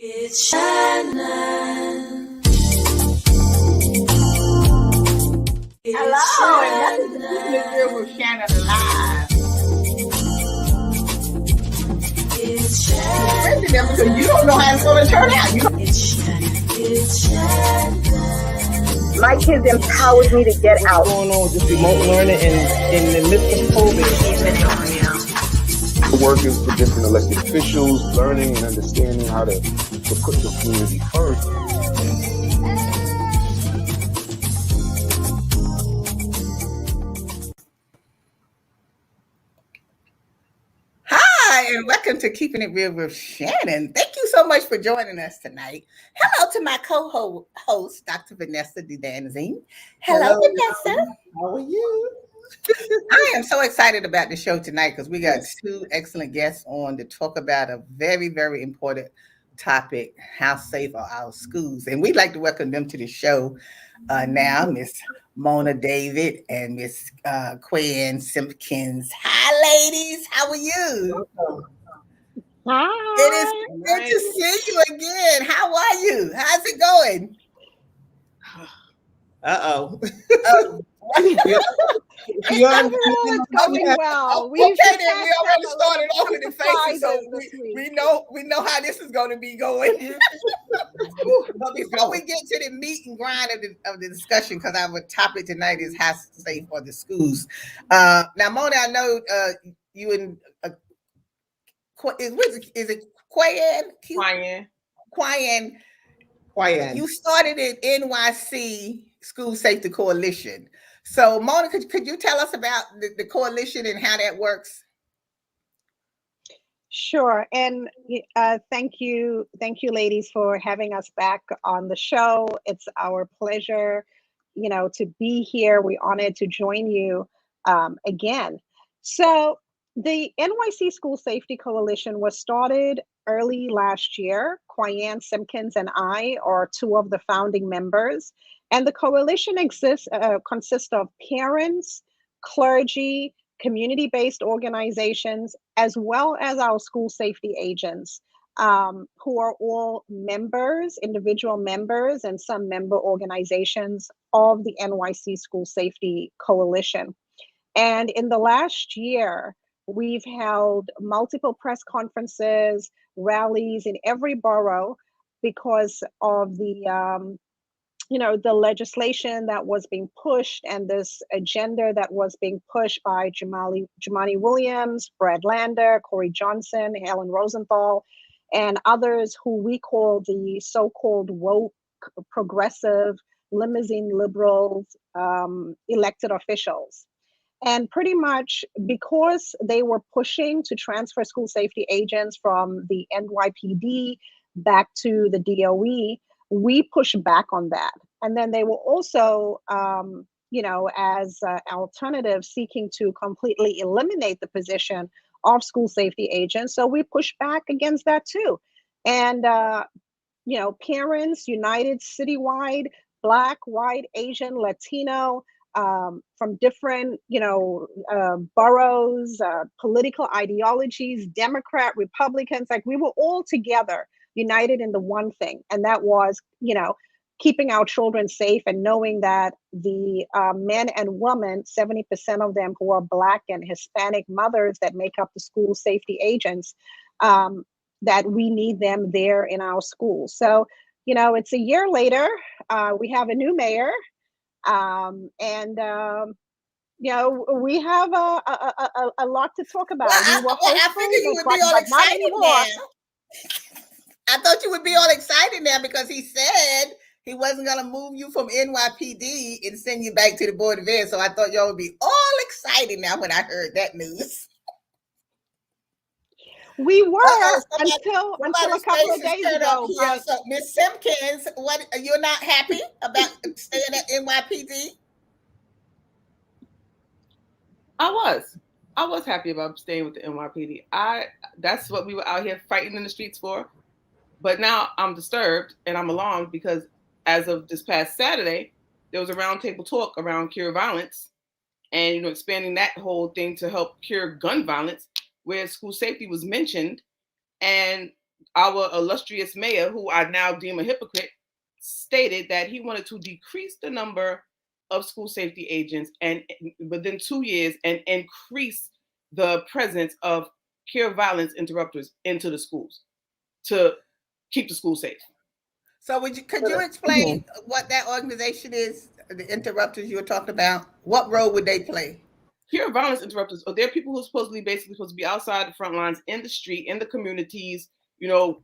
It's Shannon. Hello, and welcome to Keeping It Real with Shannon Live. It's Shannon. Because you don't know how it's going to turn out. It's Shannon. It's Shannon. My kids empowered me to get out. What's going on with this remote learning in the midst of COVID? Working for different elected officials, learning and understanding how to put your community first. Hi, and welcome to Keeping It Real with Shannon. Thank you so much for joining us tonight. Hello to my co-host, Dr. Vanessa DeDanzine. Hello, Vanessa. How are you? I am so excited about the show tonight because we got two excellent guests on to talk about a very, very important topic: how safe are our schools? And we'd like to welcome them to the show now, Miss Mona David and Miss Quiann Simpkins. Hi, ladies. How are you? Hi. It is good to see you again. How are you? How's it going? Uh-oh. It's going well. Okay, then we already started off with the faces, so we know how this is going to be going. But before we get to the meat and grind of the discussion, because our topic tonight is how safe are the schools. Now, Mona, I know you and is it Quiann? Quiann. You started at NYC School Safety Coalition. So, Mona, could you tell us about the coalition and how that works? Sure. And thank you, ladies, for having us back on the show. It's our pleasure, to be here. We're honored to join you again. So, the NYC School Safety Coalition was started early last year. Quiann, Simpkins, and I are two of the founding members. And the coalition consists of parents, clergy, community-based organizations, as well as our school safety agents, who are all members, individual members, and some member organizations of the NYC School Safety Coalition. And in the last year, we've held multiple press conferences, rallies in every borough because of the the legislation that was being pushed and this agenda that was being pushed by Jumaane Williams, Brad Lander, Corey Johnson, Helen Rosenthal, and others who we call the so-called woke, progressive, limousine liberals, elected officials. And pretty much because they were pushing to transfer school safety agents from the NYPD back to the DOE, we pushed back on that. And then they were also, as an alternative, seeking to completely eliminate the position of school safety agents. So we pushed back against that too. And, parents united citywide, Black, white, Asian, Latino, from different, boroughs, political ideologies, Democrat, Republicans, like we were all together, united in the one thing, and that was, keeping our children safe and knowing that the men and women, 70% of them who are Black and Hispanic mothers that make up the school safety agents, that we need them there in our schools. So, it's a year later, we have a new mayor, and we have a lot to talk about. Well, I figured you would be all excited now. I thought you would be all excited now because he said he wasn't going to move you from NYPD and send you back to the Board of Ed. So I thought y'all would be all excited now when I heard that news. We were until a couple of days ago. So, Miss Simpkins, you're not happy about staying at NYPD? I was happy about staying with the NYPD. That's what we were out here fighting in the streets for. But now I'm disturbed and I'm alarmed because as of this past Saturday, there was a roundtable talk around cure violence and, expanding that whole thing to help cure gun violence, where school safety was mentioned. And our illustrious mayor, who I now deem a hypocrite, stated that he wanted to decrease the number of school safety agents and within 2 years and increase the presence of care violence interrupters into the schools to keep the school safe. So could you explain what that organization is, the interrupters you were talking about? What role would they play? Care violence interrupters are there people who are basically supposed to be outside the front lines in the street, in the communities,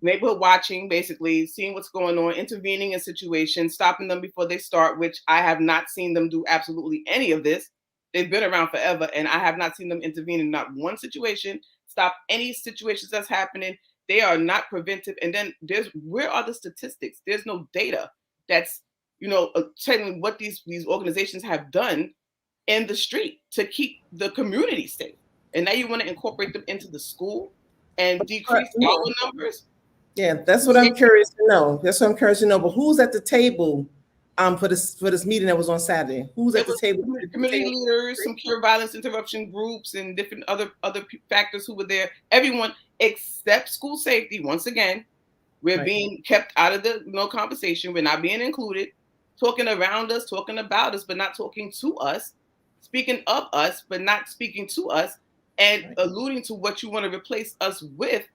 neighborhood watching, basically seeing what's going on, intervening in situations, stopping them before they start, which I have not seen them do absolutely any of this. They've been around forever, and I have not seen them intervene in not one situation, stop any situations that's happening. They are not preventive. And then where are the statistics? There's no data that's, telling what these organizations have done in the street to keep the community safe. And now you want to incorporate them into the school and decrease our numbers? Yeah, that's what I'm curious to know. But who's at the table for this meeting that was on Saturday? Who's at the table? Community leaders, some care violence interruption groups, and different other factors who were there. Everyone except school safety. Once again, we're being kept out of the conversation. We're not being included. Talking around us, talking about us, but not talking to us. Speaking of us, but not speaking to us, and alluding to what you want to replace us with,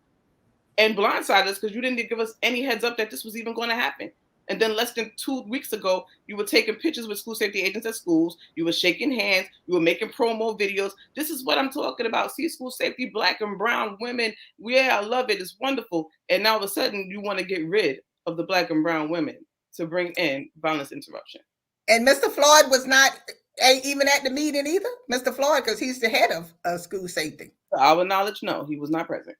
and blindside us because you didn't give us any heads up that this was even going to happen. And then less than 2 weeks ago, you were taking pictures with school safety agents at schools. You were shaking hands. You were making promo videos. This is what I'm talking about. See, school safety, Black and brown women. Yeah, I love it. It's wonderful. And now all of a sudden, you want to get rid of the Black and brown women to bring in violence interruption. And Mr. Floyd was not even at the meeting either? Mr. Floyd, because he's the head of school safety. To our knowledge, no, he was not present.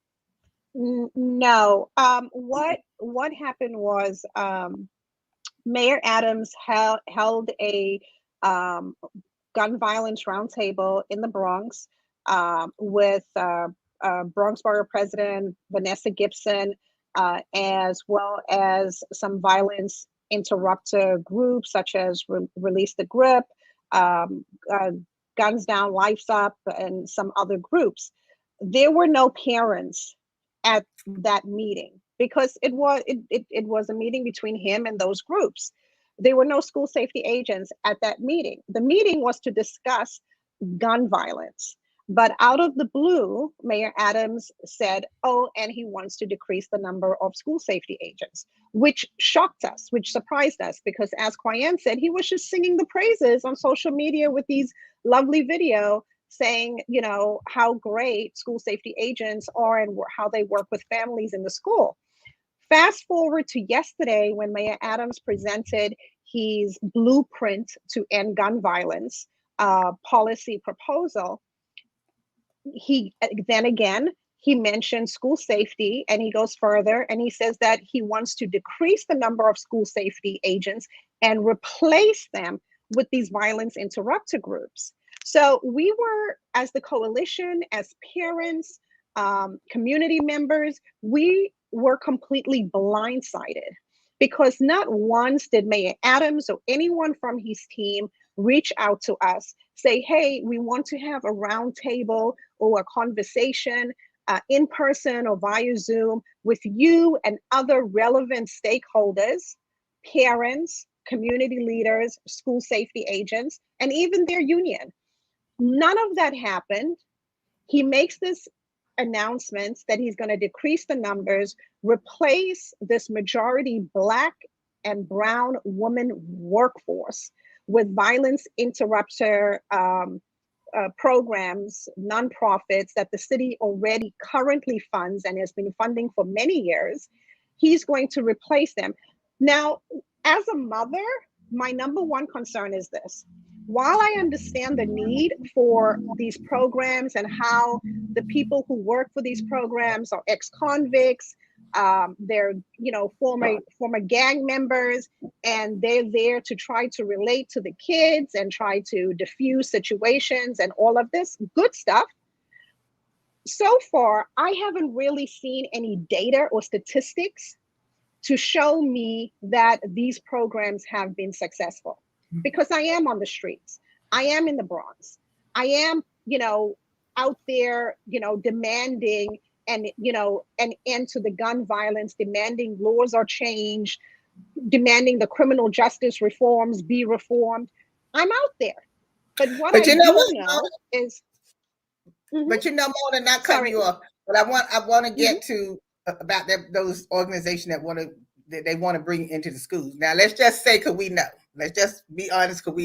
No. What happened was Mayor Adams held a gun violence roundtable in the Bronx with Bronx Borough President Vanessa Gibson, as well as some violence interrupter groups such as Release the Grip, Guns Down, Life's Up, and some other groups. There were no parents at that meeting because it was a meeting between him and those groups. There were no school safety agents at that meeting. The meeting was to discuss gun violence. But out of the blue, Mayor Adams said, and he wants to decrease the number of school safety agents, which shocked us, which surprised us, because as Quiann said, he was just singing the praises on social media with these lovely video saying, how great school safety agents are and how they work with families in the school. Fast forward to yesterday when Mayor Adams presented his blueprint to end gun violence policy proposal. He mentioned school safety, and he goes further and he says that he wants to decrease the number of school safety agents and replace them with these violence interrupter groups. So we were, as the coalition, as parents, community members, we were completely blindsided because not once did Mayor Adams or anyone from his team reach out to us, say, hey, we want to have a round table or a conversation in person or via Zoom with you and other relevant stakeholders, parents, community leaders, school safety agents, and even their union. None of that happened. He makes this announcement that he's going to decrease the numbers, replace this majority Black and brown woman workforce with violence interrupter programs, nonprofits that the city already currently funds and has been funding for many years. He's going to replace them. Now, as a mother, my number one concern is this. While I understand the need for these programs and how the people who work for these programs are ex-convicts, they're former gang members, and they're there to try to relate to the kids and try to diffuse situations and all of this good stuff. So far, I haven't really seen any data or statistics to show me that these programs have been successful. Because I am on the streets. I am in the Bronx. I am, out there, demanding and an end to the gun violence, demanding laws are changed, demanding the criminal justice reforms be reformed. I'm out there. But what But I you know do what, know is, mhm, but Mona, not cutting sorry. you off, but I want to Mhm, get to about those organizations that they want to bring into the schools. Now, let's just say, because we know, let's just be honest, because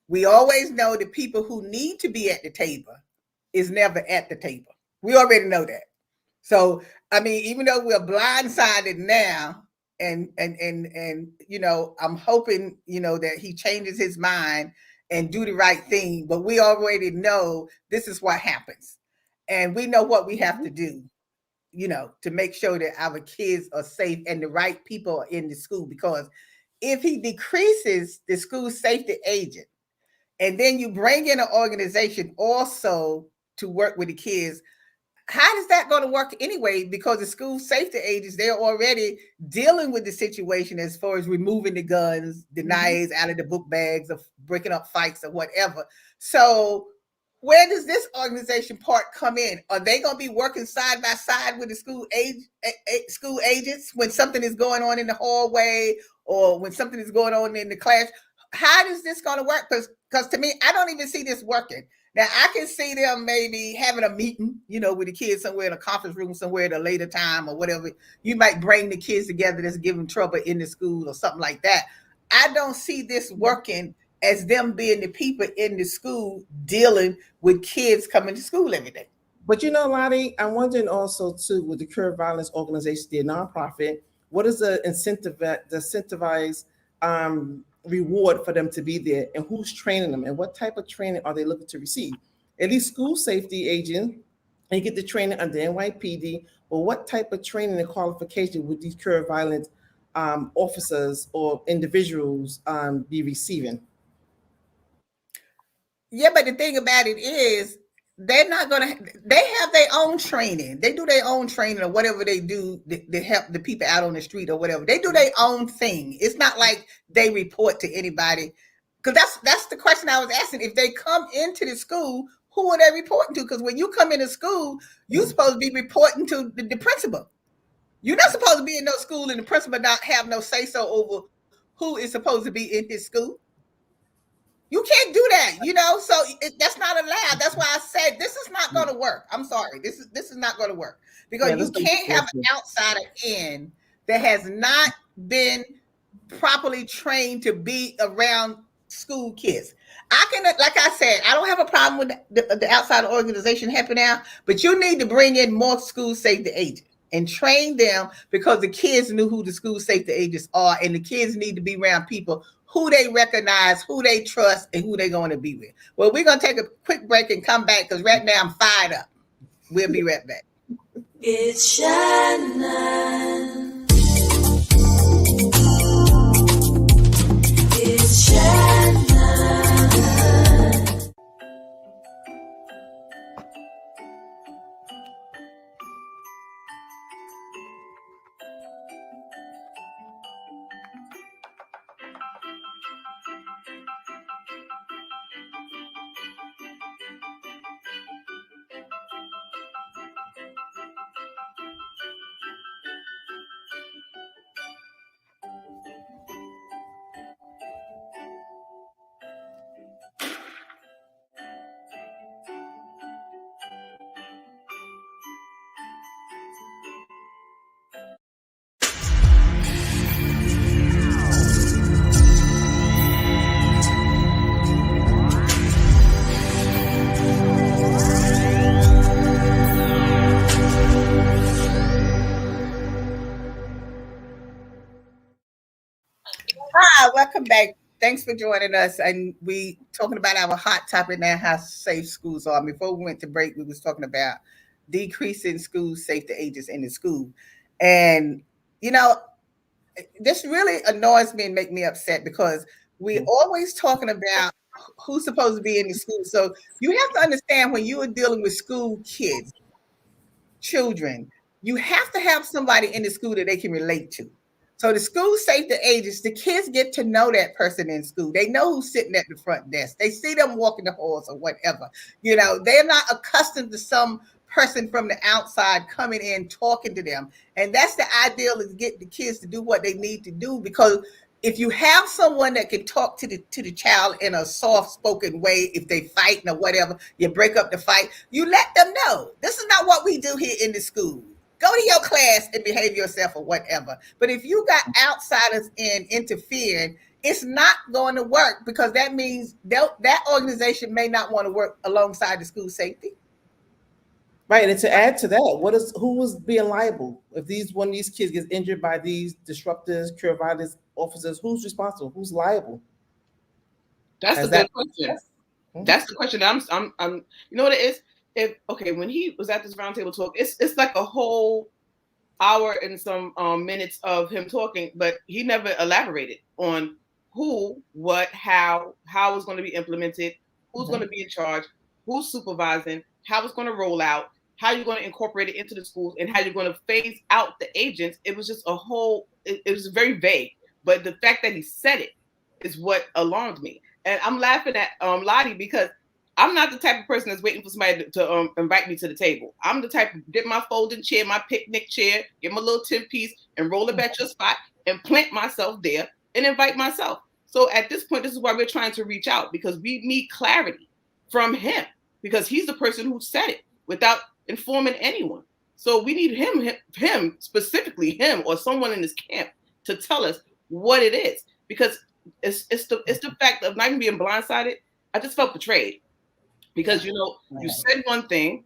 we always know the people who need to be at the table is never at the table. We already know that. So, I mean, even though we're blindsided now, and I'm hoping that he changes his mind and do the right thing. But we already know this is what happens, and we know what we have mhm, to do. To make sure that our kids are safe and the right people are in the school. Because if he decreases the school safety agent, and then you bring in an organization also to work with the kids, how is that going to work anyway? Because the school safety agents, they're already dealing with the situation as far as removing the guns, the mhm. knives out of the book bags, of breaking up fights or whatever. So where does this organization part come in? Are they going to be working side by side with the school agents when something is going on in the hallway or when something is going on in the class? How is this going to work? Because to me, I don't even see this working. Now I can see them maybe having a meeting, with the kids somewhere in a conference room somewhere at a later time or whatever. You might bring the kids together that's giving trouble in the school or something like that. I don't see this working as them being the people in the school dealing with kids coming to school every day. But Lottie, I'm wondering also too with the Curb Violence Organization, they're nonprofit. What is the incentivized reward for them to be there, and who's training them, and what type of training are they looking to receive? At least school safety agent, and you get the training under NYPD. But what type of training and qualification would these Curb Violence officers or individuals be receiving? Yeah, but the thing about it is they're not gonna. They have their own training. They do their own training or whatever they do to help the people out on the street or whatever. They do their own thing. It's not like they report to anybody. Because that's the question I was asking. If they come into the school, who are they reporting to? Because when you come into school, you're supposed to be reporting to the principal. You're not supposed to be in no school and the principal not have no say so over who is supposed to be in his school. You can't do that. So that's not allowed. That's why I said this is not going to work. I'm sorry. This is not going to work Yeah, because that's you the can't have an outsider in that has not been properly trained to be around school kids. I can, like I said, I don't have a problem with the outside organization helping out, but you need to bring in more school safety agents and train them because the kids knew who the school safety agents are, and the kids need to be around people who they recognize, who they trust, and who they're going to be with. Well, we're going to take a quick break and come back because right now I'm fired up. We'll be right back. It's Shannon. It's Shannon. Hi, welcome back. Thanks for joining us. And we talking about our hot topic now, how safe schools are. Before we went to break, we was talking about decreasing school safety agents in the school. And you know, this really annoys me and make me upset because we're always talking about who's supposed to be in the school. So you have to understand when you are dealing with school kids, children, you have to have somebody in the school that they can relate to. So the school safety agents, the kids get to know that person in school. They know who's sitting at the front desk. They see them walking the halls or whatever. They're not accustomed to some person from the outside coming in, talking to them. And that's the ideal, is get the kids to do what they need to do. Because if you have someone that can talk to the child in a soft spoken way, if they fighting or whatever, you break up the fight, you let them know this is not what we do here in the school. Go to your class and behave yourself or whatever. But if you got outsiders in interfering, it's not going to work, because that means that organization may not want to work alongside the school safety. Right, and to add to that, who is being liable if one of these kids gets injured by these disruptors, cure violence officers? Who's responsible? Who's liable? That's a good question. That's the question. I'm. You know what it is? When he was at this roundtable talk, it's like a whole hour and some minutes of him talking, but he never elaborated on who, what, how it's going to be implemented, who's going to be in charge, who's supervising, how it's going to roll out, how you're going to incorporate it into the schools, and how you're going to phase out the agents. It was just it was very vague. But the fact that he said it is what alarmed me. And I'm laughing at Lottie, because I'm not the type of person that's waiting for somebody to invite me to the table. I'm the type to get my folding chair, my picnic chair, get my little 10-piece and roll it at your spot and plant myself there and invite myself. So at this point, this is why we're trying to reach out, because we need clarity from him, because he's the person who said it without informing anyone. So we need him specifically, him or someone in his camp, to tell us what it is, because it's the fact of not even being blindsided. I just felt betrayed, because you said one thing,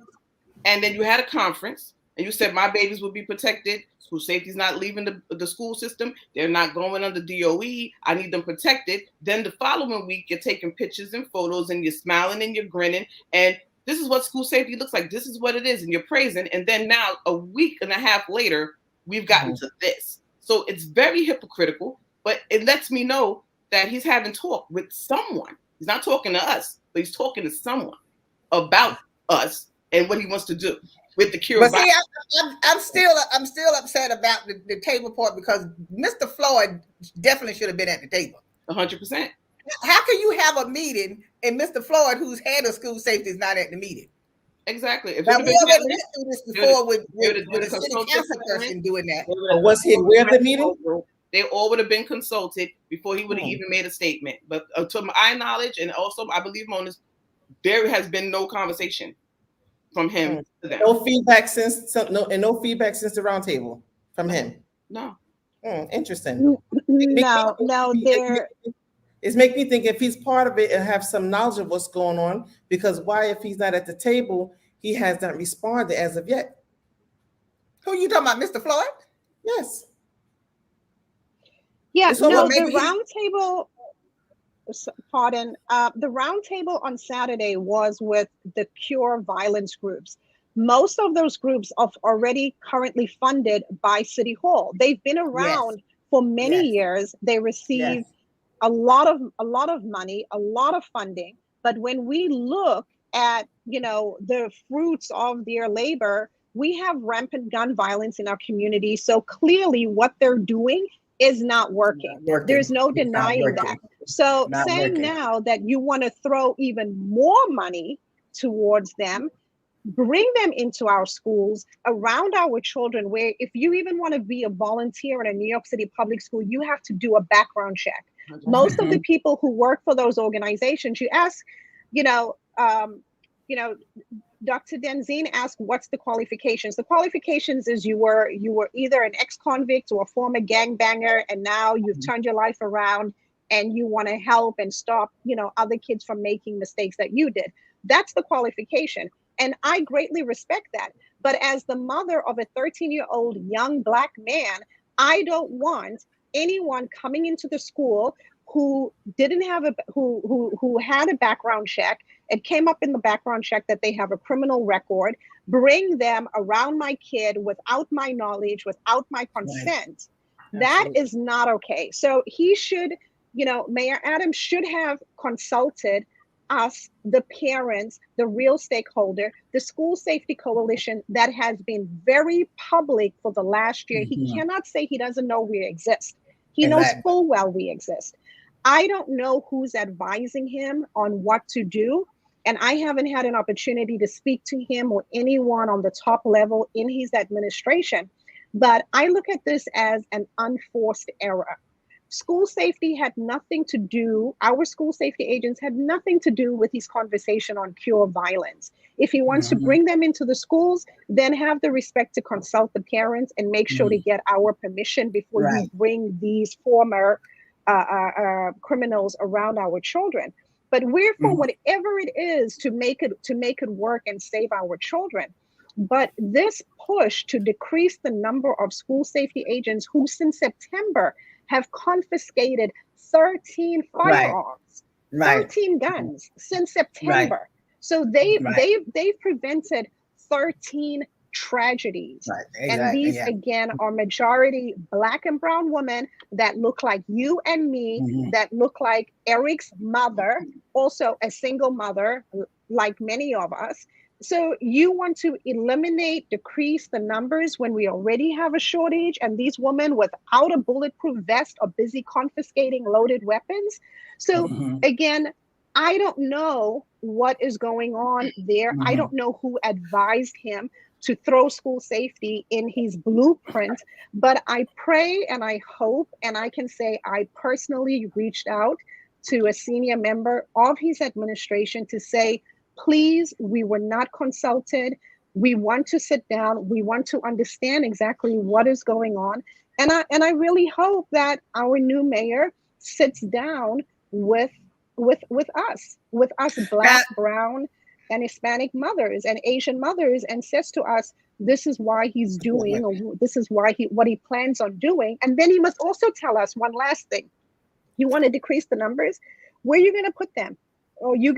and then you had a conference and you said my babies will be protected. School safety is not leaving the school system. They're not going under DOE. I need them protected. Then the following week, you're taking pictures and photos and you're smiling and you're grinning. And this is what school safety looks like. This is what it is. And you're praising. And then now, a week and a half later, we've gotten to this. So it's very hypocritical, but it lets me know that he's having talk with someone. He's not talking to us, but he's talking to someone about us and what he wants to do with the cure. But see, I'm still upset about the table part, because Mr. Floyd definitely should have been at the table. 100%. How can you have a meeting and Mr. Floyd, who's head of school safety, is not at the meeting? Exactly. Now, we already went through this before with a city council person doing that. Was he aware of the meeting? They all would have been consulted before he would have even made a statement. But to my knowledge, and also I believe Mona's, there has been no conversation from him to them. No feedback since the roundtable from him. No. Interesting. No, there. It's make me think if he's part of it and have some knowledge of what's going on, because why, if he's not at the table, he has not responded as of yet. Who are you talking about, Mr. Floyd? Yes. Yeah, no, the roundtable. Pardon. The roundtable on Saturday was with the Cure violence groups. Most of those groups are already currently funded by City Hall. They've been around for many years. They receive a lot of money, a lot of funding. But when we look at the fruits of their labor, we have rampant gun violence in our community. So clearly, what they're doing is not working. There's no denying that. So saying now that you want to throw even more money towards them, bring them into our schools, around our children, where if you even want to be a volunteer in a New York City public school, you have to do a background check. Most of the people who work for those organizations, you ask, Dr. Denzine asked, what's the qualifications? The qualifications is you were either an ex-convict or a former gangbanger, and now you've turned your life around and you want to help and stop, other kids from making mistakes that you did. That's the qualification. And I greatly respect that. But as the mother of a 13-year-old young Black man, I don't want anyone coming into the school who didn't have who had a background check. It came up in the background check that they have a criminal record, bring them around my kid without my knowledge, without my consent. Right. That is not okay. So he should, Mayor Adams should have consulted us, the parents, the real stakeholder, the School Safety Coalition that has been very public for the last year. He cannot say he doesn't know we exist. He knows full well we exist. I don't know who's advising him on what to do, And I haven't had an opportunity to speak to him or anyone on the top level in his administration. But I look at this as an unforced error. School safety had nothing to do, our school safety agents had nothing to do with his conversation on cure violence. If he wants to bring them into the schools, then have the respect to consult the parents and make sure to get our permission before you bring these former criminals around our children. But we're for whatever it is to make it work and save our children. But this push to decrease the number of school safety agents who since September have confiscated 13 firearms, 13 guns since September. So they've prevented 13 tragedies. And these again are majority Black and brown women that look like you and me, that look like Eric's mother, also a single mother like many of us. So you want to eliminate, decrease the numbers when we already have a shortage, and these women without a bulletproof vest are busy confiscating loaded weapons. So again, I don't know what is going on there. I don't know who advised him to throw school safety in his blueprint, but I pray and I hope, and I can say I personally reached out to a senior member of his administration to say, please, we were not consulted. We want to sit down. We want to understand exactly what is going on. And I really hope that our new mayor sits down with us Black, brown, and Hispanic mothers and Asian mothers and says to us, this is why he's doing, or this is why what he plans on doing. And then he must also tell us one last thing. You want to decrease the numbers? Where are you going to put them? Are you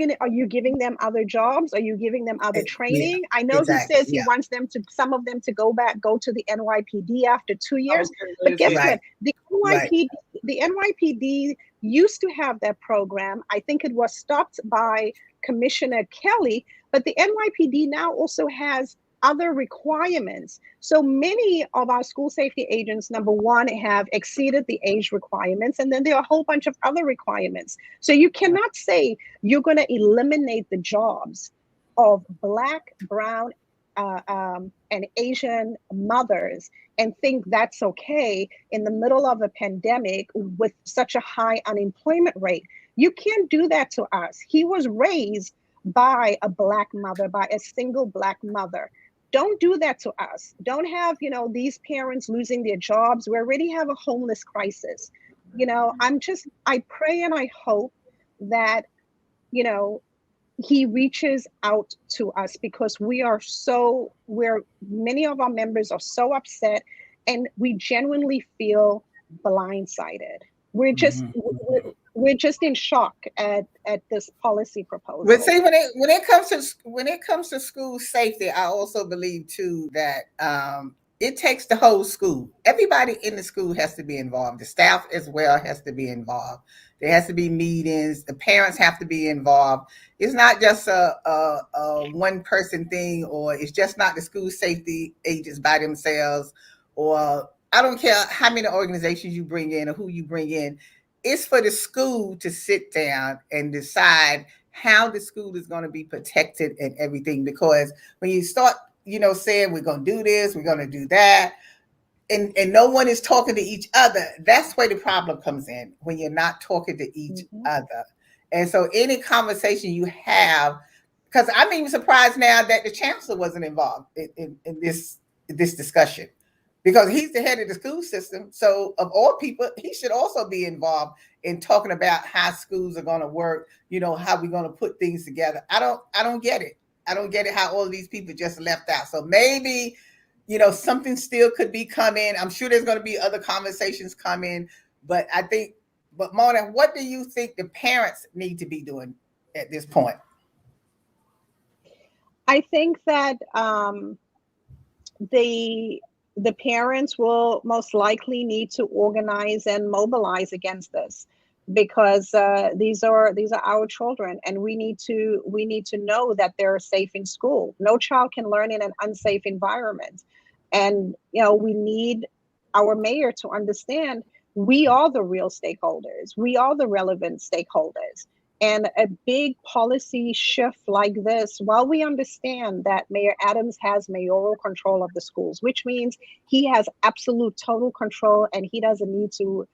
giving them other jobs? Are you giving them other training? I know he says he wants some of them to go to the NYPD after 2 years. But guess what? The NYPD used to have that program. I think it was stopped by Commissioner Kelly, but the NYPD now also has other requirements. So many of our school safety agents, number one, have exceeded the age requirements, and then there are a whole bunch of other requirements. So you cannot say you're going to eliminate the jobs of Black, brown, and Asian mothers and think that's okay in the middle of a pandemic with such a high unemployment rate. You can't do that to us. He was raised by a Black mother, by a single Black mother. Don't do that to us. Don't have, these parents losing their jobs. We already have a homeless crisis. I pray and I hope that, he reaches out to us because many of our members are so upset and we genuinely feel blindsided. We're just in shock at this policy proposal. But see, when it comes to school safety, I also believe too that it takes the whole school. Everybody in the school has to be involved. The staff as well has to be involved. There has to be meetings. The parents have to be involved. It's not just a one person thing, or it's just not the school safety agents by themselves, or I don't care how many organizations you bring in or who you bring in. It's for the school to sit down and decide how the school is going to be protected and everything. Because when you start, saying we're going to do this, we're going to do that, and no one is talking to each other, that's where the problem comes in, when you're not talking to each other. And so any conversation you have, because I'm even surprised now that the chancellor wasn't involved in this discussion, because he's the head of the school system. So of all people, he should also be involved in talking about how schools are going to work, how we're going to put things together. I don't get it. I don't get it how all of these people just left out. So maybe, something still could be coming. I'm sure there's going to be other conversations coming, but Mona, what do you think the parents need to be doing at this point? I think that the parents will most likely need to organize and mobilize against this, because these are our children, and we need to know that they're safe in school. No child can learn in an unsafe environment, and we need our mayor to understand we are the real stakeholders. We are the relevant stakeholders, And a big policy shift like this, while we understand that Mayor Adams has mayoral control of the schools, which means he has absolute total control and he doesn't need to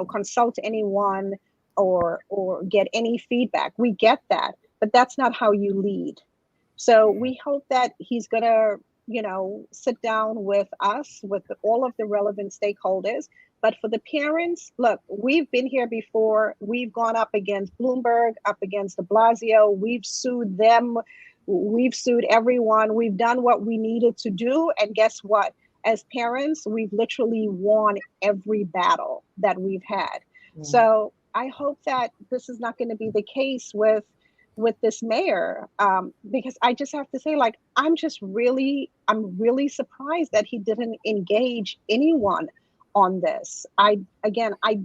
consult anyone or get any feedback. We get that, but that's not how you lead. So we hope that he's gonna, sit down with us, with all of the relevant stakeholders. But for the parents, look, we've been here before. We've gone up against Bloomberg, up against de Blasio. We've sued them. We've sued everyone. We've done what we needed to do. And guess what? As parents, we've literally won every battle that we've had. So I hope that this is not going to be the case with this mayor, because I just have to say, like, I'm really surprised that he didn't engage anyone on this. I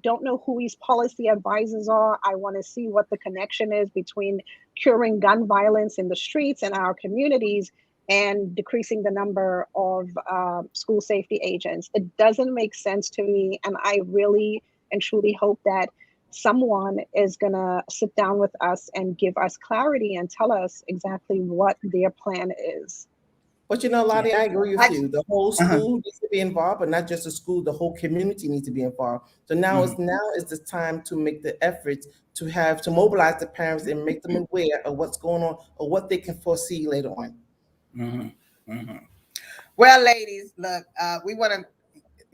don't know who his policy advisors are. I want to see what the connection is between curing gun violence in the streets and our communities and decreasing the number of school safety agents. It doesn't make sense to me, and I really and truly hope that someone is going to sit down with us and give us clarity and tell us exactly what their plan is. But Lottie, I agree with you. The whole school needs to be involved, but not just the school, the whole community needs to be involved. So now is the time to make the effort to mobilize the parents and make them aware of what's going on or what they can foresee later on. Well, ladies, look, we want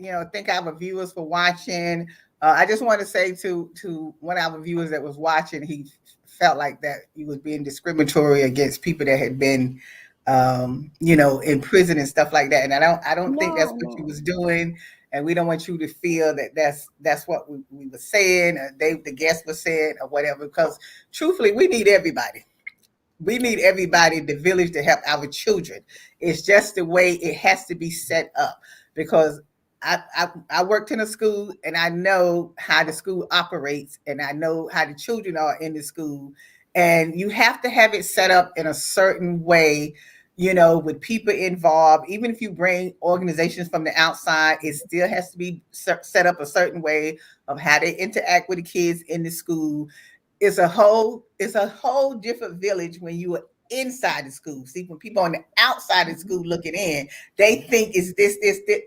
to thank our viewers for watching. I just want to say to one of our viewers that was watching, he felt like that he was being discriminatory against people that had been in prison and stuff like that. And I don't think that's what you was doing. And we don't want you to feel that that's what we were saying, or the guest was saying, or whatever, because truthfully, we need everybody. We need everybody, the village, to help our children. It's just the way it has to be set up, because I worked in a school and I know how the school operates and I know how the children are in the school. And you have to have it set up in a certain way, with people involved. Even if you bring organizations from the outside, it still has to be set up a certain way of how they interact with the kids in the school. It's a whole different village when you are inside the school. See, when people on the outside of the school looking in, they think it's this,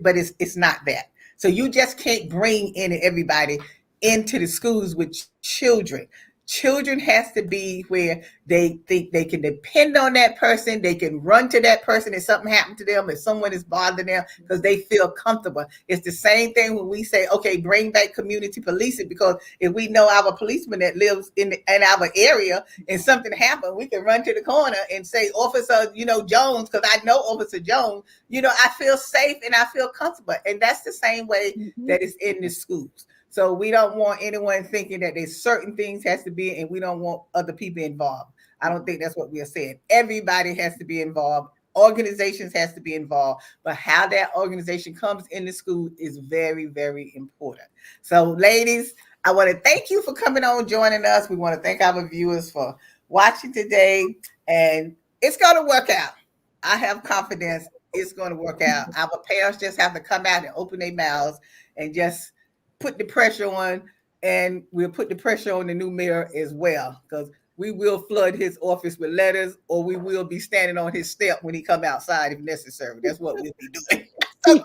but it's not that. So you just can't bring in everybody into the schools with children. Children has to be where they think they can depend on that person. They can run to that person if something happened to them, if someone is bothering them, because they feel comfortable. It's the same thing when we say, okay, bring back community policing, because if we know our policeman that lives in our area and something happened, we can run to the corner and say, Officer, Jones, because I know Officer Jones, I feel safe and I feel comfortable. And that's the same way that it's in the schools. So we don't want anyone thinking that there's certain things has to be, and we don't want other people involved. I don't think that's what we are saying. Everybody has to be involved. Organizations has to be involved, but how that organization comes in the school is very, very important. So ladies, I want to thank you for coming on, joining us. We want to thank our viewers for watching today, and it's going to work out. I have confidence it's going to work out. Our parents just have to come out and open their mouths and just put the pressure on, and we'll put the pressure on the new mayor as well, because we will flood his office with letters, or we will be standing on his step when he come outside if necessary. That's what we'll be doing. So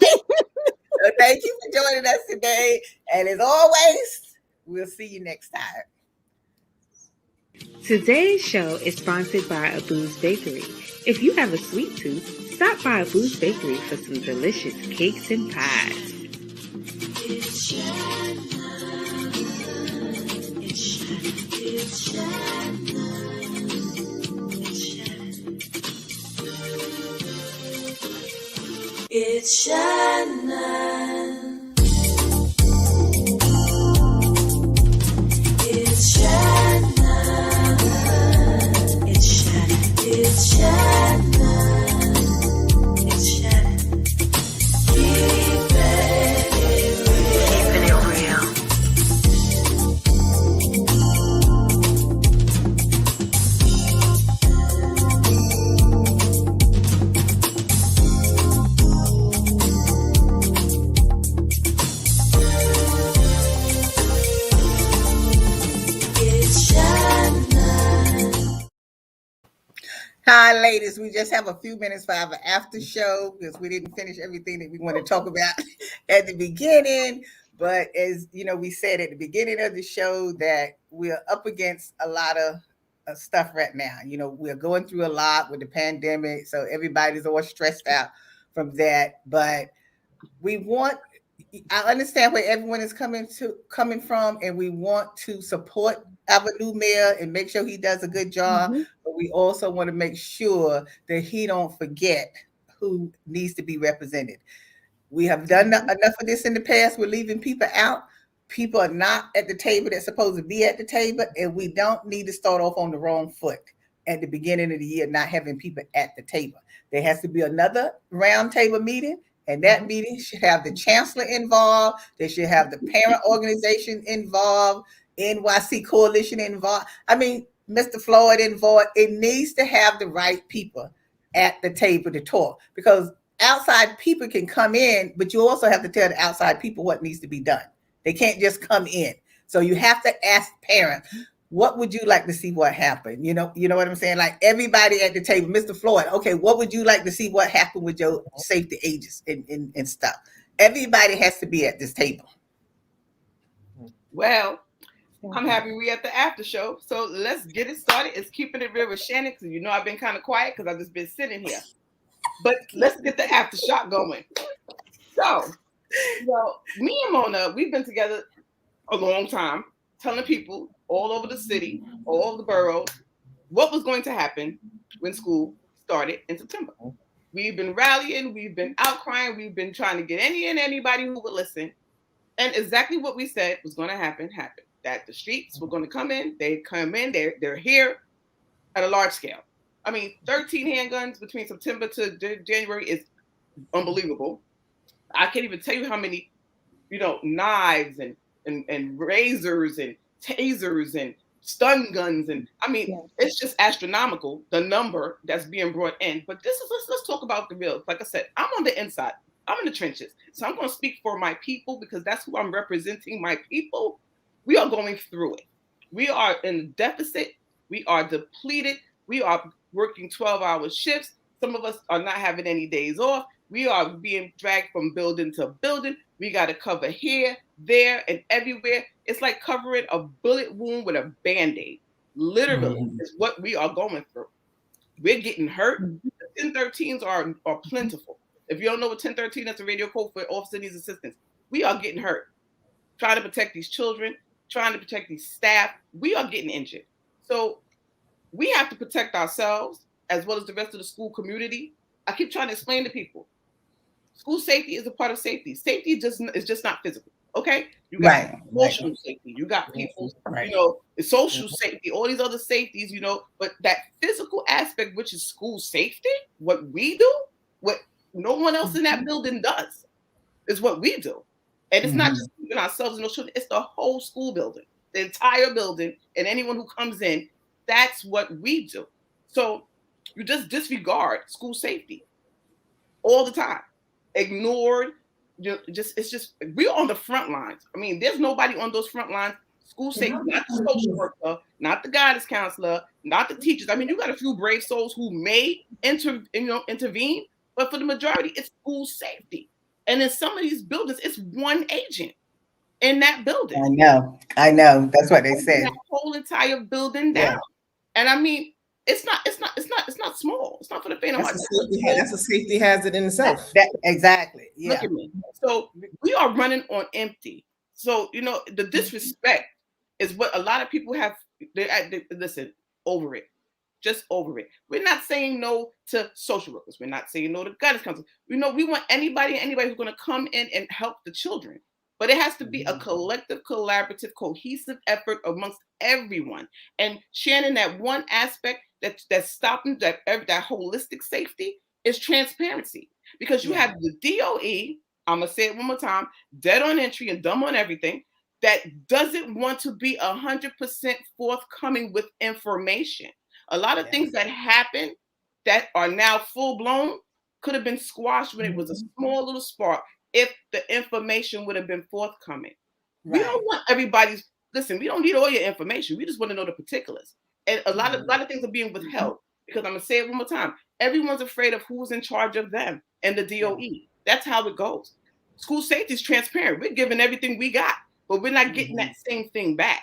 thank you for joining us today, and as always, we'll see you next time. Today's show is sponsored by Abu's Bakery. If you have a sweet tooth, stop by Abu's Bakery for some delicious cakes and pies. It's Shannon. It's Shannon. It's Shannon. It's Shannon. It's Shannon. It's Shannon. It's Shannon. It's Shannon. Keep it real. Hi, ladies. We just have a few minutes for our after show because we didn't finish everything that we want to talk about at the beginning. But as you know, we said at the beginning of the show that we're up against a lot of stuff right now. You know, we're going through a lot with the pandemic, so everybody's all stressed out from that. But we want I understand where everyone is coming from, and we want to support our new mayor and make sure he does a good job. Mhm. But we also want to make sure that he don't forget who needs to be represented. We have done enough of this in the past. We're leaving people out. People are not at the table that's supposed to be at the table, and we don't need to start off on the wrong foot at the beginning of the year, not having people at the table. There has to be another roundtable meeting, and that meeting should have the chancellor involved. They should have the parent organization involved, NYC coalition involved. I mean, Mr. Floyd involved. It needs to have the right people at the table to talk because outside people can come in, but you also have to tell the outside people what needs to be done. They can't just come in. So you have to ask parents, what would you like to see what happen? You know what I'm saying? Like everybody at the table, Mr. Floyd, okay, what would you like to see what happen with your safety agents and stuff? Everybody has to be at this table. Well, I'm happy we at the after show. So let's get it started. It's keeping it real with Shannon because you know I've been kind of quiet because I've just been sitting here. But let's get the aftershock going. So, me and Mona, we've been together a long time, telling people all over the city, all over the boroughs, what was going to happen when school started in September. We've been rallying, we've been outcrying, we've been trying to get any and anybody who would listen. And exactly what we said was going to happen, happened. That the streets were going to come in, they're here at a large scale. I mean, 13 handguns between September to January is unbelievable. I can't even tell you how many, knives and razors and tasers and stun guns. And I mean, it's just astronomical, the number that's being brought in. But let's talk about the real. Like I said, I'm on the inside. I'm in the trenches. So I'm going to speak for my people because that's who I'm representing, my people. We are going through it. We are in deficit. We are depleted. We are working 12-hour shifts. Some of us are not having any days off. We are being dragged from building to building. We got to cover here, there, and everywhere. It's like covering a bullet wound with a Band-Aid. Literally, is what we are going through. We're getting hurt. The 1013s are plentiful. If you don't know what 1013, that's a radio code for officer needs assistance. We are getting hurt. Trying to protect these children, trying to protect these staff. We are getting injured. So we have to protect ourselves as well as the rest of the school community. I keep trying to explain to people, school safety is a part of safety. Safety is just not physical. Okay, you got emotional safety. You got people's, social safety, all these other safeties, But that physical aspect, which is school safety, what we do, what no one else in that building does, is what we do. And it's not just keeping ourselves and those children; it's the whole school building, the entire building, and anyone who comes in. That's what we do. So you just disregard school safety all the time, ignored. It's just we're on the front lines. I mean, there's nobody on those front lines. School safety, not the social worker, not the guidance counselor, not the teachers. I mean, you got a few brave souls who may intervene, but for the majority, it's school safety. And in some of these buildings, it's one agent in that building. I know. That's what they said. That whole entire building down. Yeah. And I mean, it's not small. It's not for the faint of heart. That's a safety hazard in itself. Exactly. Yeah. Look at me. So we are running on empty. So the disrespect is what a lot of people have. Listen, over it. Just over it. We're not saying no to social workers. We're not saying no to guidance counselors. We want anybody who's going to come in and help the children. But it has to be a collective, collaborative, cohesive effort amongst everyone. And Shannon, that one aspect that's stopping that holistic safety is transparency. Because you have the DOE, I'm going to say it one more time, dead on entry and dumb on everything, that doesn't want to be 100% forthcoming with information. A lot of things that happen that are now full blown could have been squashed when it was a small little spark if the information would have been forthcoming. Right. We don't want we don't need all your information. We just want to know the particulars. And a lot of things are being withheld. because I'm going to say it one more time. Everyone's afraid of who's in charge of them and the DOE. That's how it goes. School safety is transparent. We're giving everything we got, but we're not getting that same thing back.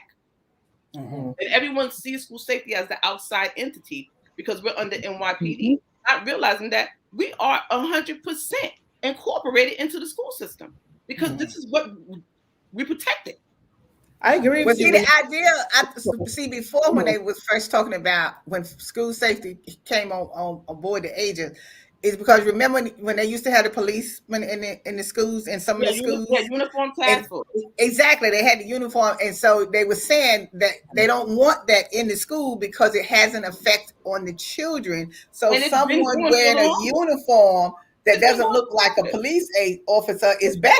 And everyone sees school safety as the outside entity because we're under NYPD, not realizing that we are 100% incorporated into the school system because this is what we protected. I agree Well, with you. see, the idea, before when they was first talking about when school safety came on board the agents, is because remember when they used to have the policemen in the schools and some of the schools, uniform task force. Exactly, they had the uniform, and so they were saying that they don't want that in the school because it has an effect on the children. So someone wearing a uniform that doesn't look like a police officer is better.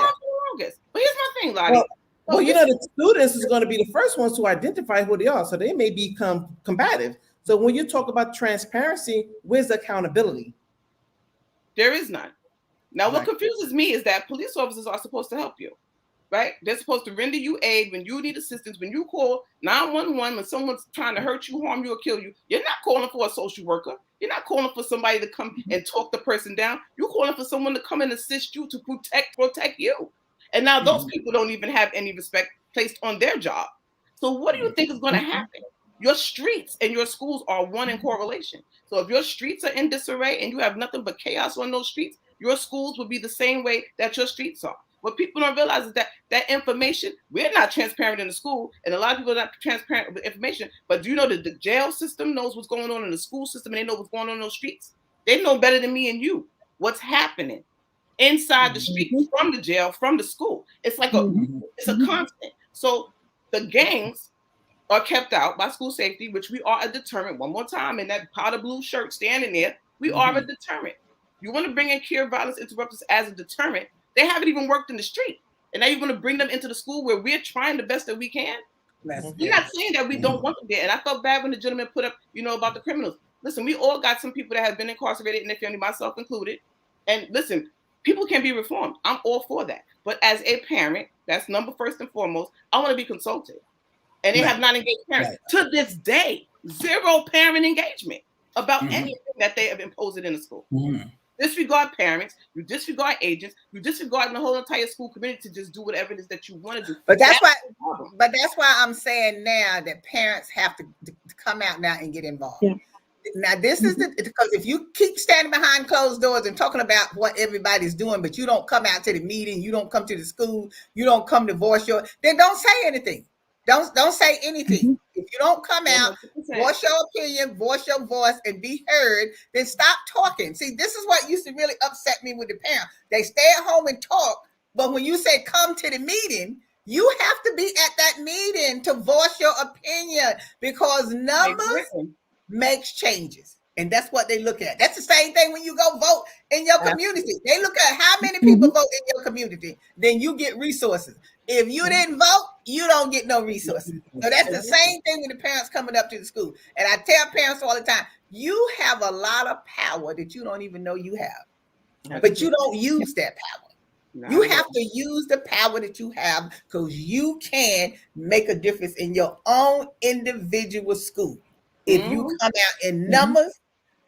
But here's my thing, Lottie. Well, you know, the students is going to be the first ones to identify who they are, so they may become combative. So when you talk about transparency, where's the accountability? There is none. Now, what confuses me is that police officers are supposed to help you, right? They're supposed to render you aid when you need assistance. When you call 911, when someone's trying to hurt you, harm you, or kill you, you're not calling for a social worker. You're not calling for somebody to come and talk the person down. You're calling for someone to come and assist you to protect you. And now those people don't even have any respect placed on their job. So what do you think is going to happen? Your streets and your schools are one in correlation. So if your streets are in disarray and you have nothing but chaos on those streets, your schools will be the same way that your streets are. What people don't realize is that information, we're not transparent in the school, and a lot of people are not transparent with information. But do you know that the jail system knows what's going on in the school system, and they know what's going on in those streets? They know better than me and you what's happening inside the street, from the jail, from the school. It's like it's a constant. So the gangs are kept out by school safety, which we are a deterrent. One more time, in that powder blue shirt standing there, we are a deterrent. You want to bring in Care Violence Interrupters as a deterrent? They haven't even worked in the street, and now you want to bring them into the school where we're trying the best that we can. You're not saying that we don't want them there. And I felt bad when the gentleman put up, about the criminals. Listen, we all got some people that have been incarcerated in their family, myself included. And listen, people can be reformed. I'm all for that. But as a parent, that's first and foremost, I want to be consulted. And they have not engaged parents. To this day, zero parent engagement about anything that they have imposed in the school. Disregard parents, you disregard agents, you disregard the whole entire school community to just do whatever it is that you want to do. But that's why I'm saying now that parents have to come out now and get involved. Yeah. Now, this is because if you keep standing behind closed doors and talking about what everybody's doing, but you don't come out to the meeting, you don't come to the school, you don't come to voice then don't say anything. Don't say anything. If you don't come out, 100%. Voice your opinion, voice your voice, and be heard, then stop talking. See, this is what used to really upset me with the parents. They stay at home and talk, but when you say come to the meeting, you have to be at that meeting to voice your opinion because numbers makes changes. And that's what they look at. That's the same thing when you go vote in your community. They look at how many people vote in your community, then you get resources. If you didn't vote, you don't get no resources. So that's the same thing with the parents coming up to the school. And I tell parents all the time, you have a lot of power that you don't even know you have, but you don't use that power. You have to use the power that you have because you can make a difference in your own individual school. If you come out in numbers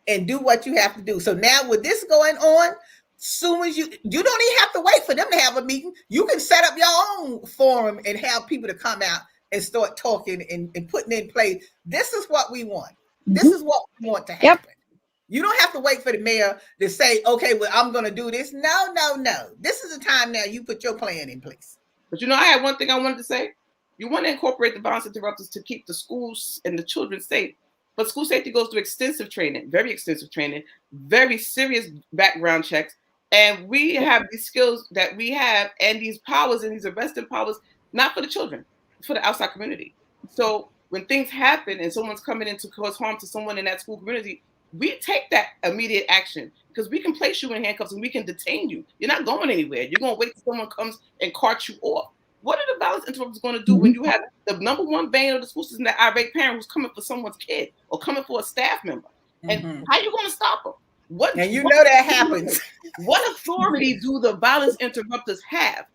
and do what you have to do. So now with this going on, soon as you don't even have to wait for them to have a meeting. You can set up your own forum and have people to come out and start talking and putting in place. This is what we want. This is what we want to happen. You don't have to wait for the mayor to say, okay, well, I'm going to do this. No. This is the time now you put your plan in place. But I had one thing I wanted to say. You want to incorporate the violence interrupters to keep the schools and the children safe. But school safety goes through extensive training, very serious background checks. And we have these skills that we have and these powers and these arresting powers, not for the children, it's for the outside community. So when things happen and someone's coming in to cause harm to someone in that school community, we take that immediate action because we can place you in handcuffs and we can detain you. You're not going anywhere. You're going to wait till someone comes and carts you off. What are the violence interrupters going to do when you have the number one bane of the school system, that irate parent who's coming for someone's kid or coming for a staff member? And how are you going to stop them? And you know that happens. What authority do the violence interrupters have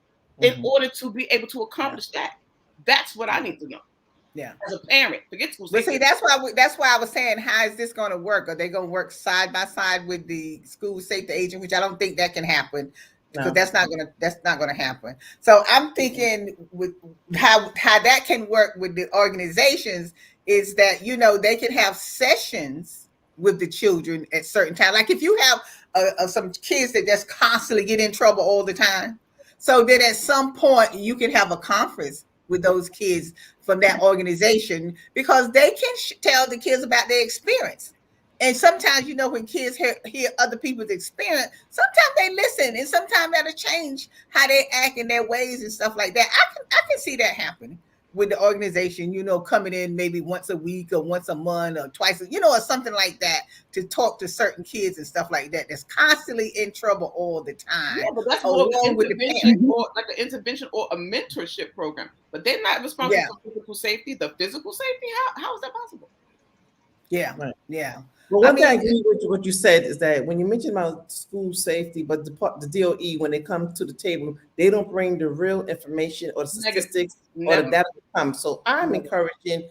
in order to be able to accomplish that? That's what I need to know. Yeah. As a parent, forget school But safety. see, that's why I was saying, how is this going to work? Are they going to work side by side with the school safety agent, which I don't think that can happen, because No. that's not gonna happen. So I'm thinking with how that can work with the organizations is that, you know, they can have sessions with the children at certain times. Like if you have some kids that just constantly get in trouble all the time, so then at some point you can have a conference with those kids from that organization, because they can tell the kids about their experience. And sometimes, you know, when kids hear other people's experience, sometimes they listen, and sometimes that'll change how they act in their ways and stuff like that. I can see that happening with the organization, you know, coming in maybe once a week or once a month or twice, you know, or something like that, to talk to certain kids and stuff like that that's constantly in trouble all the time. Yeah, but that's more of along an with the intervention, parents. or like an intervention or a mentorship program. But they're not responsible Yeah. for physical safety. The physical safety, how is that possible? Yeah, Right. yeah. Well, one thing I mean, agree with what you said is that when you mention about school safety, but the DOE, when they come to the table, they don't bring the real information or the Negative. statistics or the Never. data that come. So I'm Never. encouraging,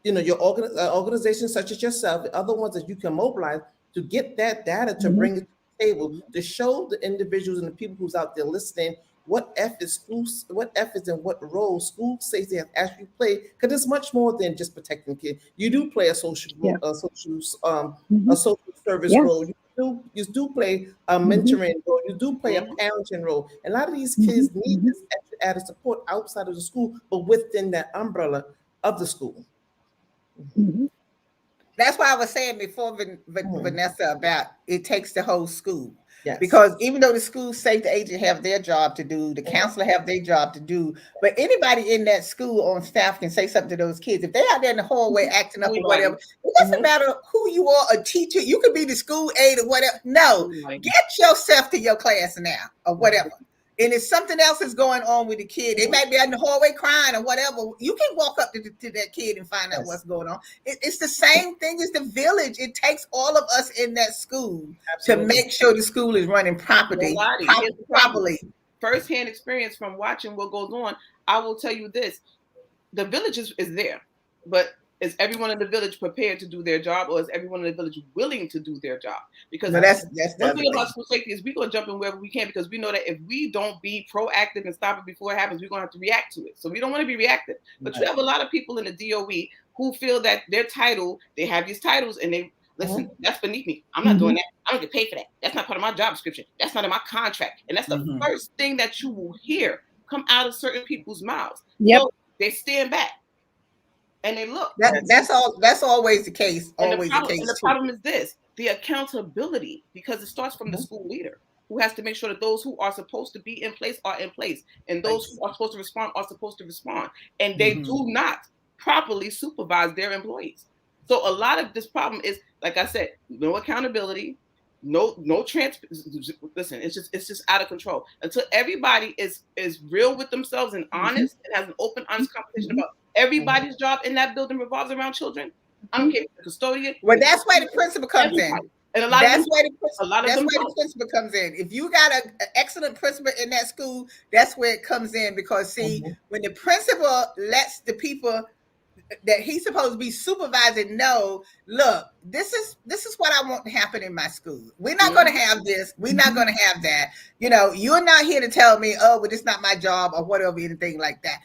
you know, your organizations such as yourself, the other ones that you can mobilize to get that data to bring it to the table, to show the individuals and the people who's out there listening what efforts and what role school safety has actually played, because it's much more than just protecting kids. You do play a social Yeah. a social Mhm. a social service Yes. role. You do play a mentoring role. You do play a Mhm. parenting role. And a lot of these kids need this extra added support outside of the school, but within that umbrella of the school. Mhm. that's why I was saying before, Mhm. Vanessa, about it takes the whole school. Yes. Because even though the school safety agent have their job to do, the Mhm. counselor have their job to do, but anybody in that school on staff can say something to those kids. If they're out there in the hallway acting up or Anybody. whatever, it doesn't Mhm. matter who you are, a teacher, you could be the school aide or whatever. No, Anybody. get yourself to your class now or whatever. And if something else is going on with the kid, they might be in the hallway crying or whatever, you can walk up to that kid and find out Yes. what's going on. It's the same thing as the village. It takes all of us in that school Absolutely. to make sure the school is running Nobody. Here's the problem. properly. First-hand experience from watching what goes on. I will tell you this: the village is there, but is everyone in the village prepared to do their job, or is everyone in the village willing to do their job? Because No, that's the one other thing about thing. school safety is we're gonna jump in wherever we can, because we know that if we don't be proactive and stop it before it happens, we're gonna have to react to it. So we don't want to be reactive. But you have a lot of people in the DOE who feel that their title, they have these titles, and they listen, that's beneath me. I'm not doing that. I don't get paid for that. That's not part of my job description. That's not in my contract. And that's the Mhm. first thing that you will hear come out of certain people's mouths. Yep. So they stand back and they look. That's always the case. And Always the case too. problem is this: the accountability, because it starts from the school leader, who has to make sure that those who are supposed to be in place are in place, and those who are supposed to respond are supposed to respond. And they Mhm. do not properly supervise their employees. So a lot of this problem is, like I said, no accountability, no trans. Listen, it's just out of control. Until everybody is real with themselves and honest, and has an open, honest conversation about everybody's job in that building revolves around children. I don't care if the custodian. Well, that's where the principal comes in. Everybody. And a lot That's of them, where a lot of them the don't. principal comes in. If you got an excellent principal in that school, that's where it comes in. Because see, when the principal lets the people that he's supposed to be supervising know, look, this is what I want to happen in my school. We're not going to have this. We're not going to have that. You know, you're not here to tell me, oh, well, it's not my job or whatever, anything like that.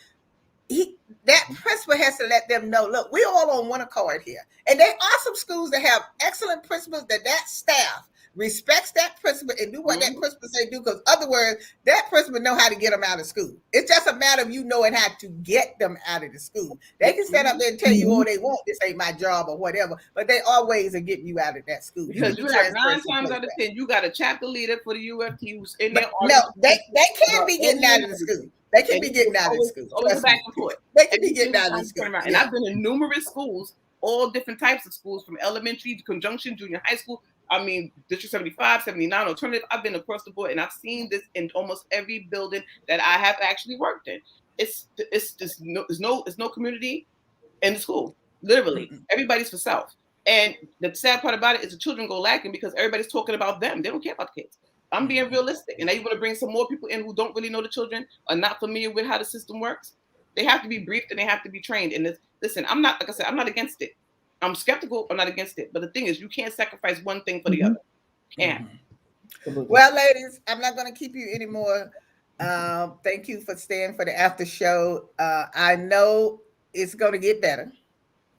That principal has to let them know, look, we're all on one accord here. And there are some schools that have excellent principals that staff respects that principal and do what that principal say do, because other words, that principal know how to get them out of school. It's just a matter of you knowing how to get them out of the school. They can stand up there and tell you all they want, this ain't my job or whatever, but they always are getting you out of that school. Because you have 9 times out of 10, you got a chapter leader for the UFT who's in there. No, they can't be getting out of the school. They can be getting out of the school. It's always back and forth. They can be getting out of the school. And I've been in numerous schools, all different types of schools, from elementary to conjunction, junior high school. I mean, District 75, 79, alternative. I've been across the board, and I've seen this in almost every building that I have actually worked in. It's just there's no community in the school. Literally, everybody's for self. And the sad part about it is the children go lacking because everybody's talking about them. They don't care about the kids. I'm being realistic. And now you want to bring some more people in who don't really know the children, are not familiar with how the system works. They have to be briefed and they have to be trained. And listen, I'm not, like I said, I'm not against it. I'm skeptical. I'm not against it. But the thing is, you can't sacrifice one thing for the other. Can't. Well, ladies, I'm not going to keep you anymore. Thank you for staying for the after show. I know it's going to get better.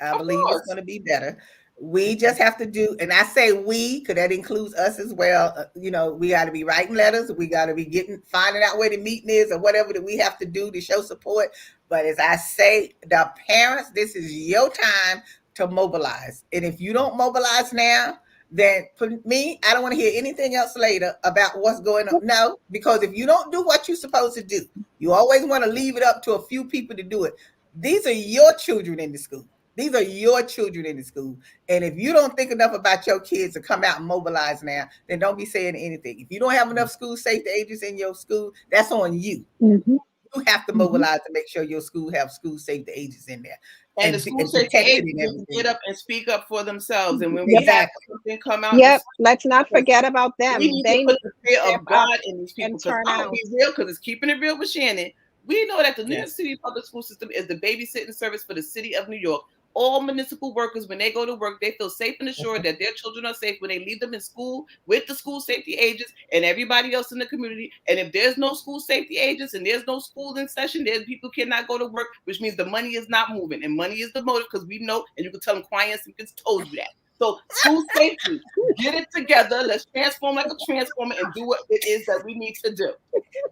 I believe it's going to be better. We just have to do, and I say we, because that includes us as well. We got to be writing letters. We got to be finding out where the meeting is or whatever that we have to do to show support. But as I say, the parents, this is your time to mobilize. And if you don't mobilize now, then for me, I don't want to hear anything else later about what's going on. No, because if you don't do what you're supposed to do, you always want to leave it up to a few people to do it. These are your children in the school. These are your children in the school. And if you don't think enough about your kids to come out and mobilize now, then don't be saying anything. If you don't have enough school safety agents in your school, that's on you. You have to mobilize to make sure your school have school safety agents in there. And the school safety agents get up and speak up for themselves. And when we have something come out, let's not forget about them. We need to put the fear of God in these people. Because I'm gonna be real, because it's keeping it real with Shannon. We know that the New York City public school system is the babysitting service for the city of New York. All municipal workers, when they go to work, they feel safe and assured that their children are safe when they leave them in school with the school safety agents and everybody else in the community. And if there's no school safety agents and there's no school in session, then people cannot go to work, which means the money is not moving. And money is the motive, because we know, and you can tell them Quiann Simpkins told you that. So school safety, get it together. Let's transform like a transformer and do what it is that we need to do.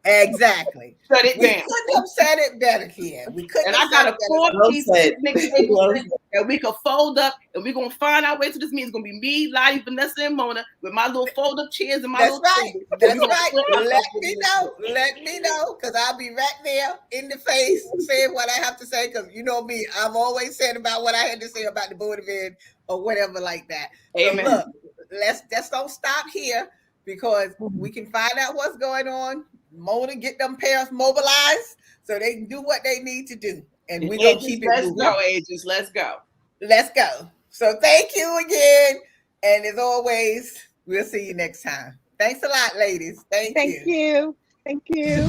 Exactly. Shut it down. We couldn't have said it better, Quiann. We couldn't. And I got a 4-piece that we could fold up, and we're gonna find our way to this meeting. It's gonna be me, Lottie, Vanessa, and Mona with my little fold-up chairs and my That's little. Right. That's right. Let me know, because I'll be right there in the face saying what I have to say. Because you know me, I've always said about what I had to say about the Board of Ed or whatever like that. Amen. So look, let's don't stop here, because we can find out what's going on. Mona, get them parents mobilized so they can do what they need to do. And we're going to keep it moving. Let's go, agents. Let's go. Let's go. So thank you again. And as always, we'll see you next time. Thanks a lot, ladies. Thank you. Thank you.